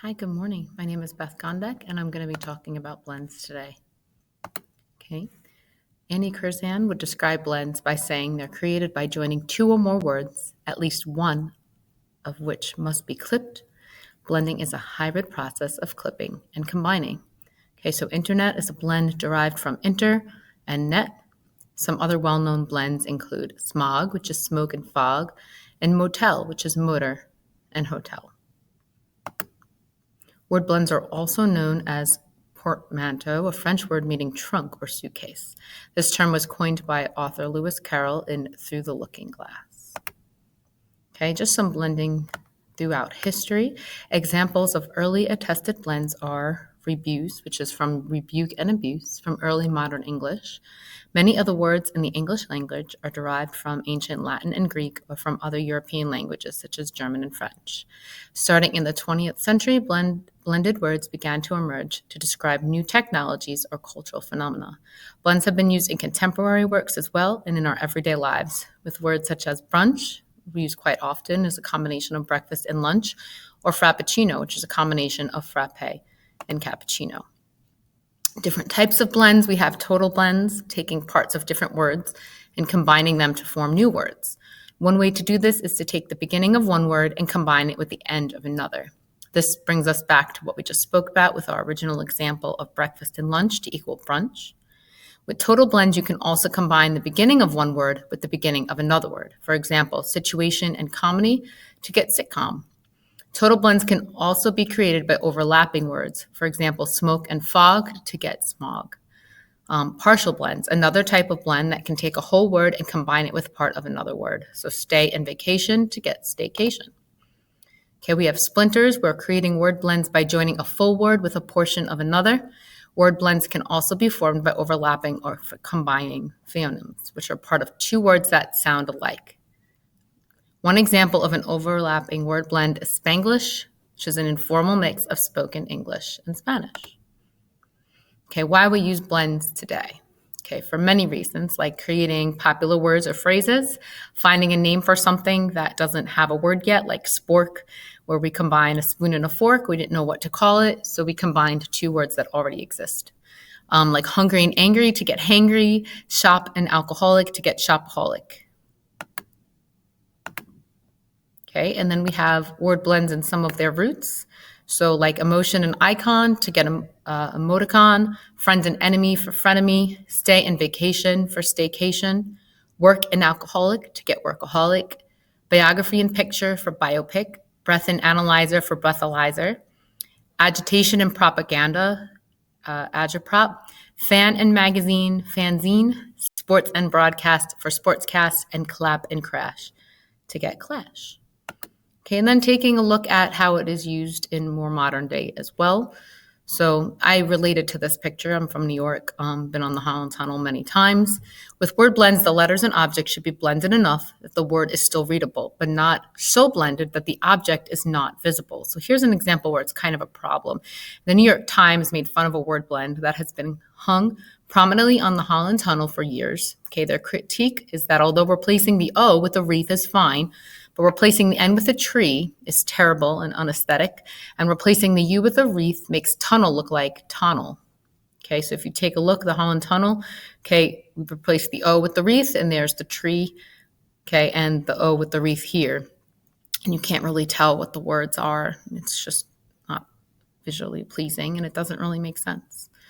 Hi, good morning. My name is Beth Gondek, and I'm going to be talking about blends today. Okay. Annie Curzan would describe blends by saying they're created by joining two or more words, at least one of which must be clipped. Blending is a hybrid process of clipping and combining. Okay, so internet is a blend derived from inter and net. Some other well-known blends include smog, which is smoke and fog, and motel, which is motor and hotel. Word blends are also known as portmanteau, a French word meaning trunk or suitcase. This term was coined by author Lewis Carroll in Through the Looking Glass. Okay, just some blending throughout history. Examples of early attested blends are rebuse, which is from rebuke and abuse from early modern English. Many of the words in the English language are derived from ancient Latin and Greek or from other European languages such as German and French. Starting in the 20th century, blended words began to emerge to describe new technologies or cultural phenomena. Blends have been used in contemporary works as well and in our everyday lives, with words such as brunch, we use quite often, as a combination of breakfast and lunch, or frappuccino, which is a combination of frappe and cappuccino. Different types of blends. We have total blends, taking parts of different words and combining them to form new words. One way to do this is to take the beginning of one word and combine it with the end of another. This brings us back to what we just spoke about with our original example of breakfast and lunch to equal brunch. With total blends, you can also combine the beginning of one word with the beginning of another word. For example, situation and comedy to get sitcom. Total blends can also be created by overlapping words. For example, smoke and fog to get smog. Partial blends, another type of blend that can take a whole word and combine it with part of another word. So stay and vacation to get staycation. Okay, we have splinters. We're creating word blends by joining a full word with a portion of another. Word blends can also be formed by overlapping or combining phonemes, which are part of two words that sound alike. One example of an overlapping word blend is Spanglish, which is an informal mix of spoken English and Spanish. Okay, why we use blends today? Okay, for many reasons, like creating popular words or phrases, finding a name for something that doesn't have a word yet, like spork, where we combine a spoon and a fork. We didn't know what to call it, so we combined two words that already exist. Like hungry and angry to get hangry, shop and alcoholic to get shopaholic. Okay, and then we have word blends and some of their roots. So like emotion and icon to get emoticon, friend and enemy for frenemy, stay and vacation for staycation, work and alcoholic to get workaholic, biography and picture for biopic, breath and analyzer for breathalyzer, agitation and propaganda, agitprop, fan and magazine, fanzine, sports and broadcast for sportscast, and clap and crash to get clash. Okay, and then taking a look at how it is used in more modern day as well. So I related to this picture. I'm from New York, been on the Holland Tunnel many times. With word blends, the letters and objects should be blended enough that the word is still readable, but not so blended that the object is not visible. So here's an example where it's kind of a problem. The New York Times made fun of a word blend that has been hung prominently on the Holland Tunnel for years. Okay, their critique is that although replacing the O with a wreath is fine, but replacing the N with a tree is terrible and unaesthetic, and replacing the U with a wreath makes tunnel look like tunnel. Okay, so if you take a look at the Holland Tunnel, okay, we've replaced the O with the wreath, and there's the tree, okay, and the O with the wreath here. And you can't really tell what the words are. It's just not visually pleasing, and it doesn't really make sense.